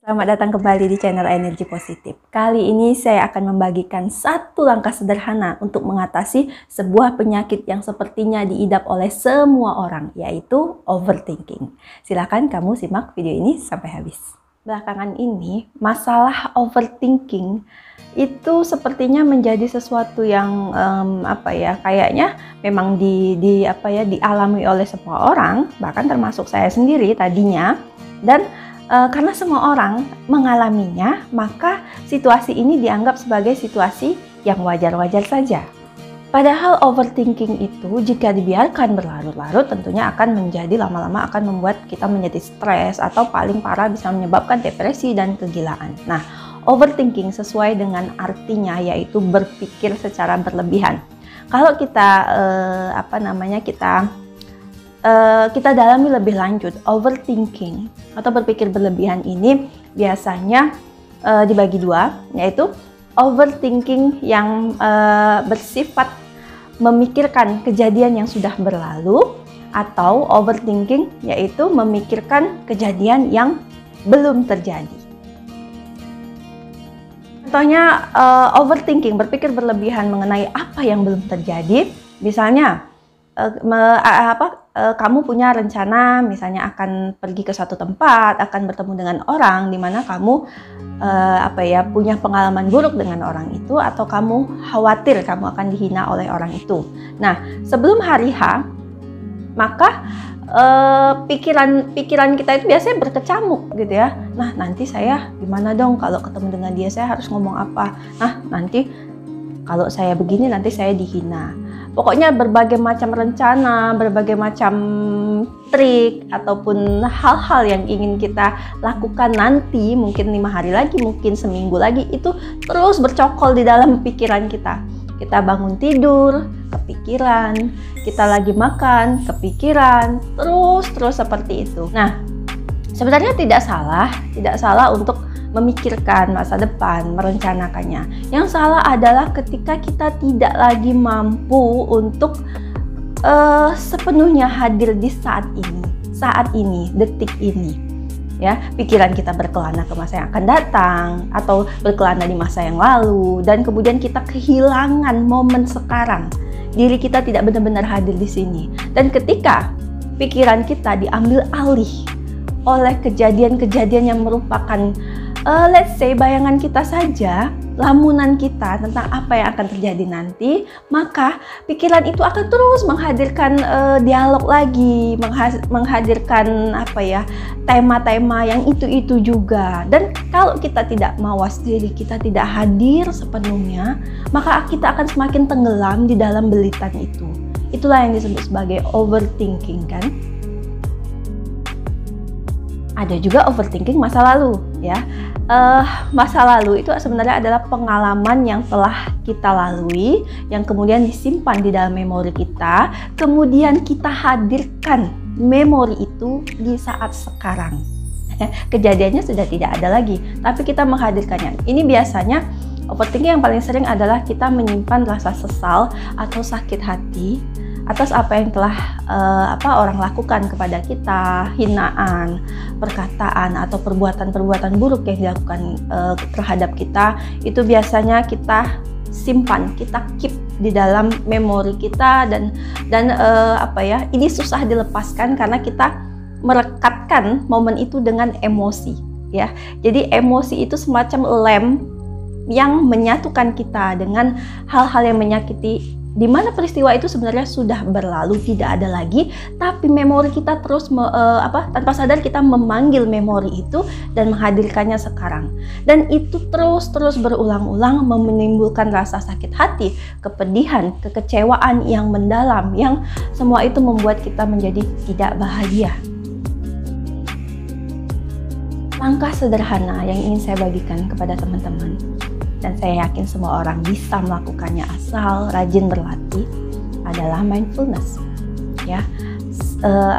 Selamat datang kembali di channel Energi Positif. Kali ini saya akan membagikan satu langkah sederhana untuk mengatasi sebuah penyakit yang sepertinya diidap oleh semua orang, yaitu overthinking. Silahkan kamu simak video ini sampai habis. Belakangan ini, masalah overthinking itu sepertinya menjadi sesuatu yang kayaknya memang dialami oleh semua orang, bahkan termasuk saya sendiri tadinya. Dan karena semua orang mengalaminya, maka situasi ini dianggap sebagai situasi yang wajar-wajar saja. Padahal overthinking itu jika dibiarkan berlarut-larut tentunya akan menjadi lama-lama akan membuat kita menjadi stres atau paling parah bisa menyebabkan depresi dan kegilaan. Nah, overthinking sesuai dengan artinya yaitu berpikir secara berlebihan. Kalau kita kita dalami lebih lanjut, overthinking atau berpikir berlebihan ini biasanya dibagi dua, yaitu overthinking yang bersifat memikirkan kejadian yang sudah berlalu, atau overthinking yaitu memikirkan kejadian yang belum terjadi. Contohnya overthinking, berpikir berlebihan mengenai apa yang belum terjadi, misalnya kamu punya rencana misalnya akan pergi ke suatu tempat, akan bertemu dengan orang di mana kamu punya pengalaman buruk dengan orang itu, atau kamu khawatir kamu akan dihina oleh orang itu. Nah, sebelum hari H, maka pikiran kita itu biasanya berkecamuk gitu ya. Nah, nanti saya gimana dong kalau ketemu dengan dia, saya harus ngomong apa? Nah, nanti kalau saya begini nanti saya dihina. Pokoknya berbagai macam rencana, berbagai macam trik ataupun hal-hal yang ingin kita lakukan nanti, mungkin 5 hari lagi, mungkin seminggu lagi, itu terus bercokol di dalam pikiran kita. Kita bangun tidur, kepikiran, kita lagi makan, kepikiran, terus seperti itu. Nah, sebenarnya tidak salah untuk memikirkan masa depan, merencanakannya. Yang salah adalah ketika kita tidak lagi mampu untuk sepenuhnya hadir di saat ini, detik ini. Ya, pikiran kita berkelana ke masa yang akan datang atau berkelana di masa yang lalu, dan kemudian kita kehilangan momen sekarang. Diri kita tidak benar-benar hadir di sini. Dan ketika pikiran kita diambil alih oleh kejadian-kejadian yang merupakan let's say bayangan kita saja, lamunan kita tentang apa yang akan terjadi nanti, maka pikiran itu akan terus menghadirkan dialog lagi, menghadirkan tema-tema yang itu juga. Dan kalau kita tidak mawas diri, kita tidak hadir sepenuhnya, maka kita akan semakin tenggelam di dalam belitan itu. Itulah yang disebut sebagai overthinking, kan? Ada juga overthinking masa lalu, ya. Masa lalu itu sebenarnya adalah pengalaman yang telah kita lalui, yang kemudian disimpan di dalam memori kita, kemudian kita hadirkan memori itu di saat sekarang. Kejadiannya sudah tidak ada lagi, tapi kita menghadirkannya. Ini biasanya overthinking yang paling sering adalah kita menyimpan rasa sesal atau sakit hati atas apa yang telah orang lakukan kepada kita, hinaan, perkataan atau perbuatan-perbuatan buruk yang dilakukan terhadap kita, itu biasanya kita simpan, kita keep di dalam memori kita, dan ini susah dilepaskan karena kita merekatkan momen itu dengan emosi, ya. Jadi emosi itu semacam lem yang menyatukan kita dengan hal-hal yang menyakiti, di mana peristiwa itu sebenarnya sudah berlalu, tidak ada lagi, tapi memori kita terus tanpa sadar kita memanggil memori itu dan menghadirkannya sekarang. Dan itu terus berulang-ulang menimbulkan rasa sakit hati, kepedihan, kekecewaan yang mendalam, yang semua itu membuat kita menjadi tidak bahagia. Langkah sederhana yang ingin saya bagikan kepada teman-teman, dan saya yakin semua orang bisa melakukannya asal rajin berlatih, adalah mindfulness, ya.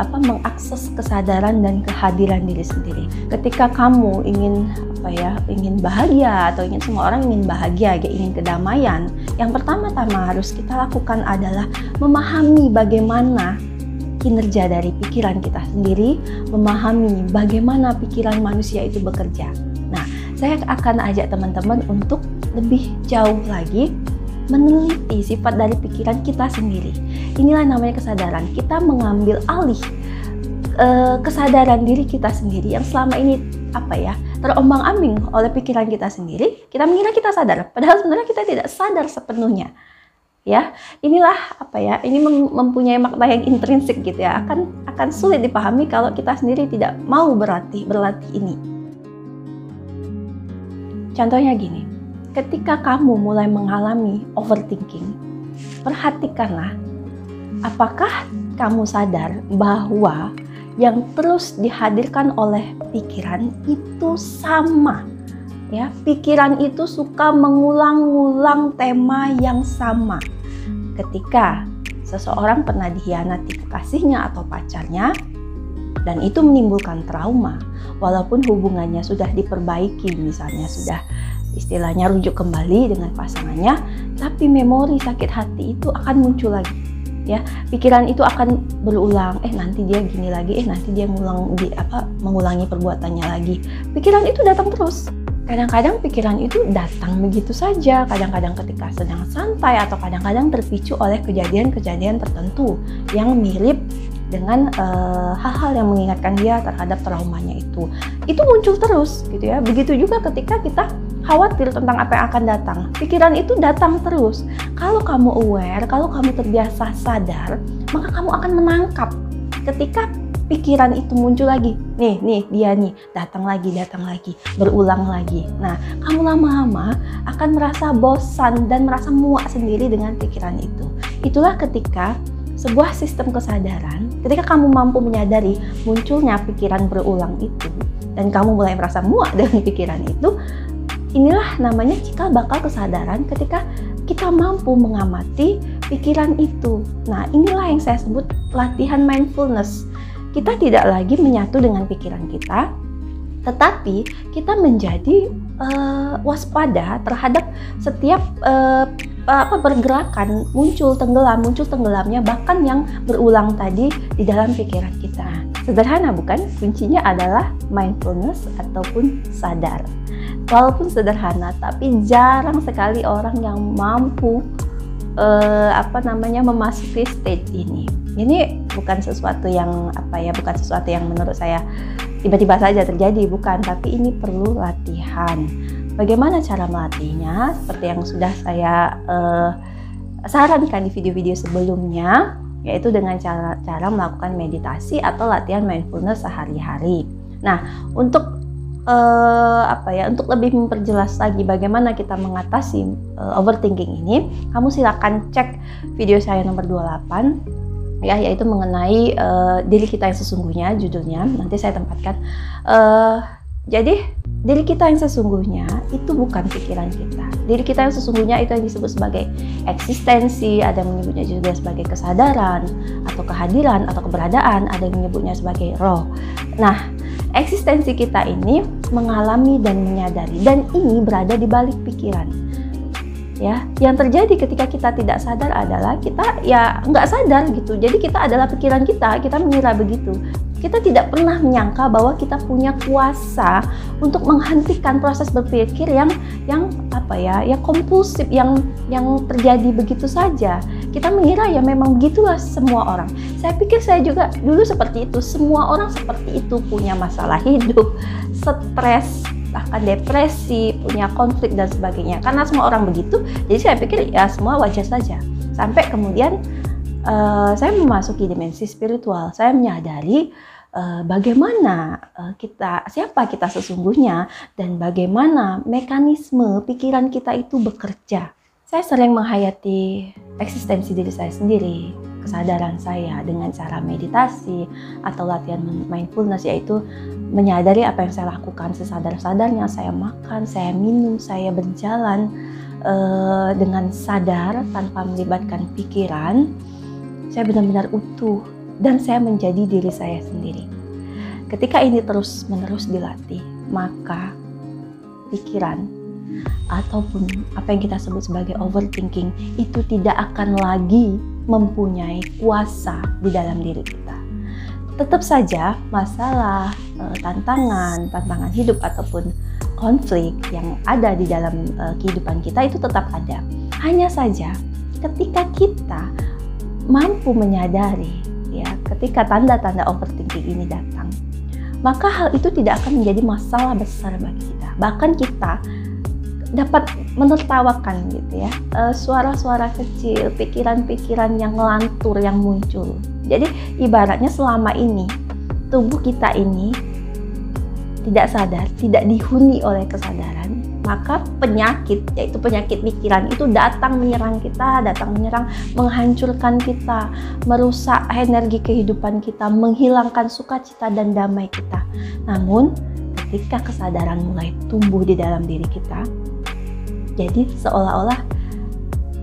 Mengakses kesadaran dan kehadiran diri sendiri. Ketika kamu ingin bahagia, atau ingin, semua orang ingin bahagia, ingin kedamaian, yang pertama-tama harus kita lakukan adalah memahami bagaimana kinerja dari pikiran kita sendiri, memahami bagaimana pikiran manusia itu bekerja. Nah, saya akan ajak teman-teman untuk lebih jauh lagi meneliti sifat dari pikiran kita sendiri. Inilah namanya kesadaran. Kita mengambil alih kesadaran diri kita sendiri yang selama ini terombang-ambing oleh pikiran kita sendiri. Kita mengira kita sadar, padahal sebenarnya kita tidak sadar sepenuhnya. Ya, inilah ini mempunyai makna yang intrinsik gitu ya. Akan sulit dipahami kalau kita sendiri tidak mau berlatih ini. Contohnya gini, ketika kamu mulai mengalami overthinking, perhatikanlah apakah kamu sadar bahwa yang terus dihadirkan oleh pikiran itu sama. Ya, pikiran itu suka mengulang-ulang tema yang sama. Ketika seseorang pernah dikhianati kekasihnya atau pacarnya, dan itu menimbulkan trauma, walaupun hubungannya sudah diperbaiki, misalnya sudah istilahnya rujuk kembali dengan pasangannya, tapi memori sakit hati itu akan muncul lagi. Ya, pikiran itu akan berulang, nanti dia gini lagi, nanti dia mengulangi perbuatannya lagi. Pikiran itu datang terus. Kadang-kadang pikiran itu datang begitu saja, kadang-kadang ketika sedang santai, atau kadang-kadang terpicu oleh kejadian-kejadian tertentu yang mirip dengan hal-hal yang mengingatkan dia terhadap traumanya itu. Itu muncul terus gitu ya. Begitu juga ketika kita khawatir tentang apa yang akan datang. Pikiran itu datang terus. Kalau kamu aware, kalau kamu terbiasa sadar, maka kamu akan menangkap ketika pikiran itu muncul lagi. Nih dia nih, datang lagi, berulang lagi. Nah, kamu lama-lama akan merasa bosan dan merasa muak sendiri dengan pikiran itu. Itulah ketika sebuah sistem kesadaran, ketika kamu mampu menyadari munculnya pikiran berulang itu, dan kamu mulai merasa muak dengan pikiran itu, inilah namanya cikal bakal kesadaran ketika kita mampu mengamati pikiran itu. Nah, inilah yang saya sebut latihan mindfulness. Kita tidak lagi menyatu dengan pikiran kita, tetapi kita menjadi waspada terhadap setiap pergerakan muncul tenggelamnya, bahkan yang berulang tadi di dalam pikiran kita. Sederhana bukan? Kuncinya adalah mindfulness ataupun sadar. Walaupun sederhana, tapi jarang sekali orang yang mampu memasuki stage ini. Ini bukan sesuatu yang bukan sesuatu yang menurut saya tiba-tiba saja terjadi, bukan, tapi ini perlu latihan. Bagaimana cara melatihnya? Seperti yang sudah saya sarankan di video-video sebelumnya, yaitu dengan cara melakukan meditasi atau latihan mindfulness sehari-hari. Nah, untuk untuk lebih memperjelas lagi bagaimana kita mengatasi overthinking ini, kamu silakan cek video saya nomor 28 ya, yaitu mengenai diri kita yang sesungguhnya, judulnya nanti saya tempatkan. Jadi diri kita yang sesungguhnya itu bukan pikiran kita. Diri kita yang sesungguhnya itu yang disebut sebagai eksistensi, ada yang menyebutnya juga sebagai kesadaran atau kehadiran atau keberadaan, ada yang menyebutnya sebagai roh. Nah, eksistensi kita ini mengalami dan menyadari, dan ini berada di balik pikiran. Ya, yang terjadi ketika kita tidak sadar adalah kita ya nggak sadar gitu. Jadi kita adalah pikiran kita mengira begitu. Kita tidak pernah menyangka bahwa kita punya kuasa untuk menghentikan proses berpikir yang kompulsif, yang terjadi begitu saja. Kita mengira ya memang begitulah semua orang. Saya pikir saya juga dulu seperti itu. Semua orang seperti itu, punya masalah hidup, stres, bahkan depresi, punya konflik dan sebagainya. Karena semua orang begitu, jadi saya pikir ya semua wajar saja. Sampai kemudian saya memasuki dimensi spiritual. Saya menyadari bagaimana siapa kita sesungguhnya, dan bagaimana mekanisme pikiran kita itu bekerja. Saya sering menghayati eksistensi diri saya sendiri, kesadaran saya dengan cara meditasi atau latihan mindfulness, yaitu menyadari apa yang saya lakukan sesadar-sadarnya. Saya makan, saya minum, saya berjalan dengan sadar tanpa melibatkan pikiran. Saya benar-benar utuh dan saya menjadi diri saya sendiri. Ketika ini terus-menerus dilatih, maka pikiran ataupun apa yang kita sebut sebagai overthinking itu tidak akan lagi mempunyai kuasa di dalam diri kita. Tetap saja masalah, tantangan hidup ataupun konflik yang ada di dalam kehidupan kita itu tetap ada. Hanya saja ketika kita mampu menyadari, ya, ketika tanda-tanda overthinking ini datang, maka hal itu tidak akan menjadi masalah besar bagi kita. Bahkan kita dapat menertawakan gitu ya, suara-suara kecil, pikiran-pikiran yang ngelantur yang muncul. Jadi ibaratnya selama ini tubuh kita ini tidak sadar, tidak dihuni oleh kesadaran, maka penyakit, yaitu penyakit pikiran itu datang menyerang kita, menghancurkan kita, merusak energi kehidupan kita, menghilangkan sukacita dan damai kita. Namun ketika kesadaran mulai tumbuh di dalam diri kita, jadi seolah-olah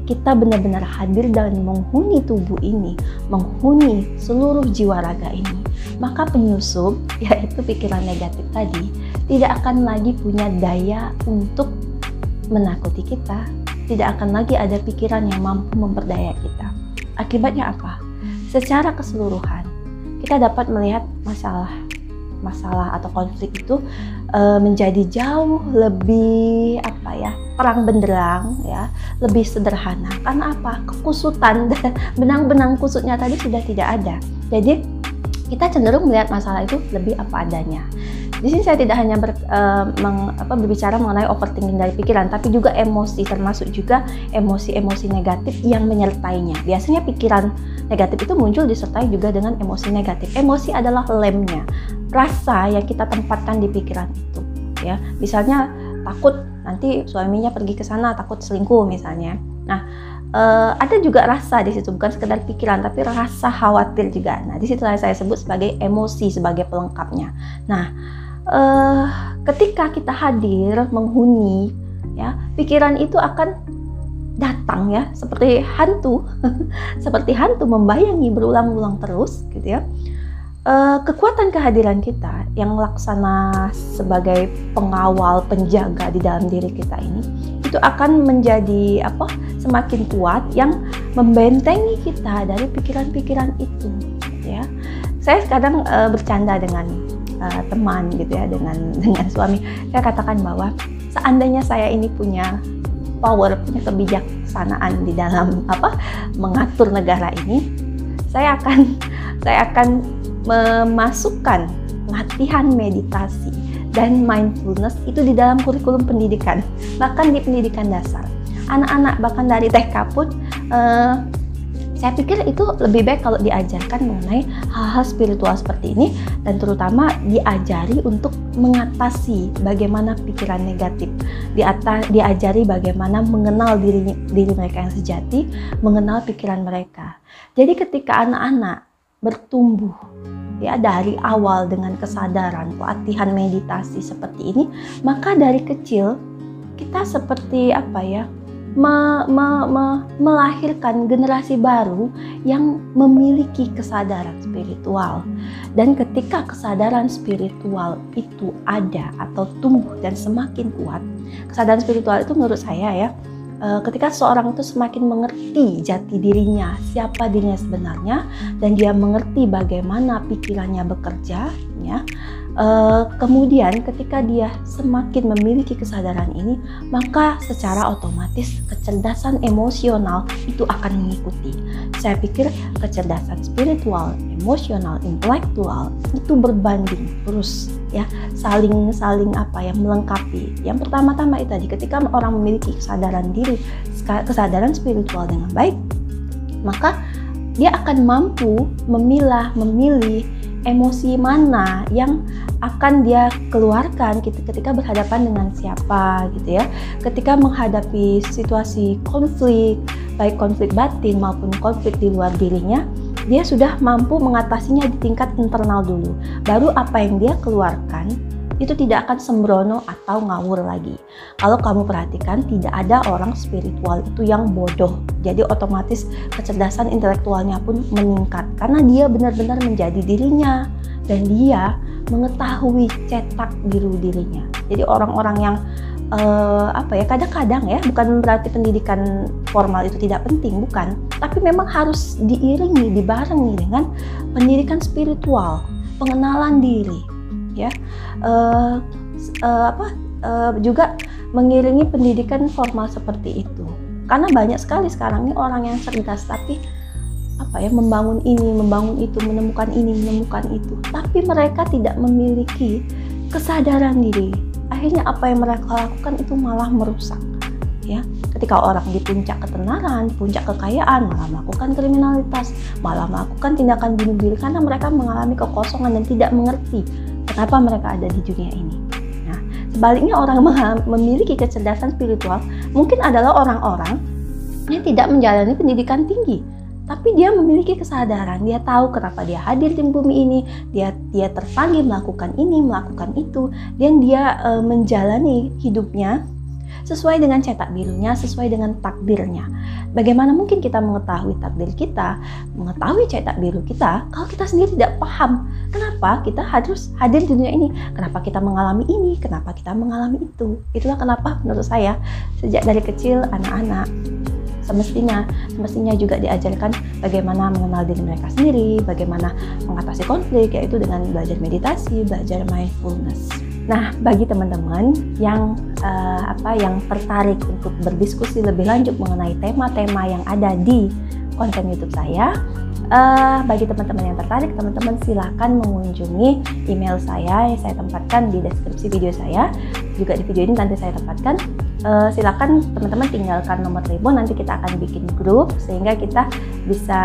kita benar-benar hadir dan menghuni tubuh ini, menghuni seluruh jiwa raga ini, maka penyusup, yaitu pikiran negatif tadi, tidak akan lagi punya daya untuk menakuti kita, tidak akan lagi ada pikiran yang mampu memperdaya kita. Akibatnya apa? Secara keseluruhan, kita dapat melihat masalah atau konflik itu menjadi jauh lebih terang benderang, ya, lebih sederhana. Karena apa? Kekusutan dan benang-benang kusutnya tadi sudah tidak ada. Jadi kita cenderung melihat masalah itu lebih apa adanya. Di sini saya tidak hanya berbicara mengenai overthinking dari pikiran, tapi juga emosi, termasuk juga emosi-emosi negatif yang menyertainya. Biasanya pikiran negatif itu muncul disertai juga dengan emosi negatif. Emosi adalah lemnya, rasa yang kita tempatkan di pikiran itu. Ya, misalnya takut nanti suaminya pergi ke sana, takut selingkuh misalnya. Nah, ada juga rasa di situ, bukan sekedar pikiran, tapi rasa khawatir juga. Nah, di situ saya sebut sebagai emosi, sebagai pelengkapnya. Nah, ketika kita hadir menghuni, ya, pikiran itu akan datang, ya, seperti hantu, seperti hantu membayangi berulang-ulang terus, gitu ya. Kekuatan kehadiran kita yang laksana sebagai pengawal, penjaga di dalam diri kita ini, itu akan menjadi semakin kuat yang membentengi kita dari pikiran-pikiran itu, ya. Saya kadang bercanda dengan teman gitu ya, dengan suami. Saya katakan bahwa seandainya saya ini punya power, punya kebijaksanaan di dalam mengatur negara ini, saya akan memasukkan latihan meditasi dan mindfulness itu di dalam kurikulum pendidikan, bahkan di pendidikan dasar. Anak-anak bahkan dari TK pun saya pikir itu lebih baik kalau diajarkan mengenai hal-hal spiritual seperti ini, dan terutama diajari untuk mengatasi bagaimana pikiran negatif, diajari bagaimana mengenal diri mereka yang sejati, mengenal pikiran mereka. Jadi ketika anak-anak bertumbuh, ya, dari awal dengan kesadaran, latihan meditasi seperti ini, maka dari kecil kita seperti melahirkan generasi baru yang memiliki kesadaran spiritual. Dan ketika kesadaran spiritual itu ada atau tumbuh dan semakin kuat, kesadaran spiritual itu menurut saya, ya, ketika seorang itu semakin mengerti jati dirinya, siapa dirinya sebenarnya, dan dia mengerti bagaimana pikirannya bekerja, ya, kemudian ketika dia semakin memiliki kesadaran ini, maka secara otomatis kecerdasan emosional itu akan mengikuti. Saya pikir kecerdasan spiritual, emosional, intelektual itu berbanding terus, ya, saling melengkapi. Yang pertama-tama itu tadi, ketika orang memiliki kesadaran diri, kesadaran spiritual dengan baik, maka dia akan mampu memilih emosi mana yang akan dia keluarkan ketika berhadapan dengan siapa, gitu ya. Ketika menghadapi situasi konflik, baik konflik batin maupun konflik di luar dirinya, dia sudah mampu mengatasinya di tingkat internal dulu. Baru apa yang dia keluarkan itu tidak akan sembrono atau ngawur lagi. Kalau kamu perhatikan, tidak ada orang spiritual itu yang bodoh. Jadi otomatis kecerdasan intelektualnya pun meningkat karena dia benar-benar menjadi dirinya dan dia mengetahui cetak biru dirinya. Jadi orang-orang yang kadang-kadang ya, bukan berarti pendidikan formal itu tidak penting, bukan, tapi memang harus diiringi, dibarengi dengan pendidikan spiritual, pengenalan diri, ya, juga mengiringi pendidikan formal seperti itu. Karena banyak sekali sekarang ini orang yang cerdas, tapi membangun ini, membangun itu, menemukan ini, menemukan itu, tapi mereka tidak memiliki kesadaran diri. Akhirnya apa yang mereka lakukan itu malah merusak, ya. Ketika orang di puncak ketenaran, puncak kekayaan, malah melakukan kriminalitas, malah melakukan tindakan bunuh diri karena mereka mengalami kekosongan dan tidak mengerti kenapa mereka ada di dunia ini. Nah, sebaliknya orang memiliki kecerdasan spiritual mungkin adalah orang-orang yang tidak menjalani pendidikan tinggi, tapi dia memiliki kesadaran, dia tahu kenapa dia hadir di bumi ini, dia terpanggil melakukan ini, melakukan itu, dan dia menjalani hidupnya sesuai dengan cetak birunya, sesuai dengan takdirnya. Bagaimana mungkin kita mengetahui takdir kita, mengetahui cetak biru kita, kalau kita sendiri tidak paham kenapa kita harus hadir di dunia ini, kenapa kita mengalami ini, kenapa kita mengalami itu. Itulah kenapa menurut saya sejak dari kecil anak-anak semestinya juga diajarkan bagaimana mengenal diri mereka sendiri, bagaimana mengatasi konflik, yaitu dengan belajar meditasi, belajar mindfulness. Nah, bagi teman-teman yang tertarik untuk berdiskusi lebih lanjut mengenai tema-tema yang ada di konten YouTube saya, bagi teman-teman yang tertarik, teman-teman silakan mengunjungi email saya yang saya tempatkan di deskripsi video saya. Juga di video ini nanti saya tempatkan. Silakan teman-teman tinggalkan nomor telepon, nanti kita akan bikin grup sehingga kita bisa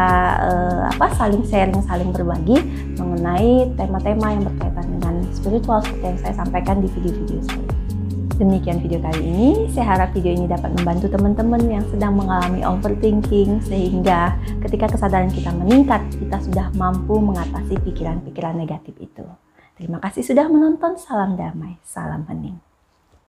saling sharing, saling berbagi mengenai tema-tema yang berkaitan dengan spiritual seperti yang saya sampaikan di video-video saya. Demikian video kali ini. Saya harap video ini dapat membantu teman-teman yang sedang mengalami overthinking, sehingga ketika kesadaran kita meningkat, kita sudah mampu mengatasi pikiran-pikiran negatif itu. Terima kasih sudah menonton. Salam damai, salam hening.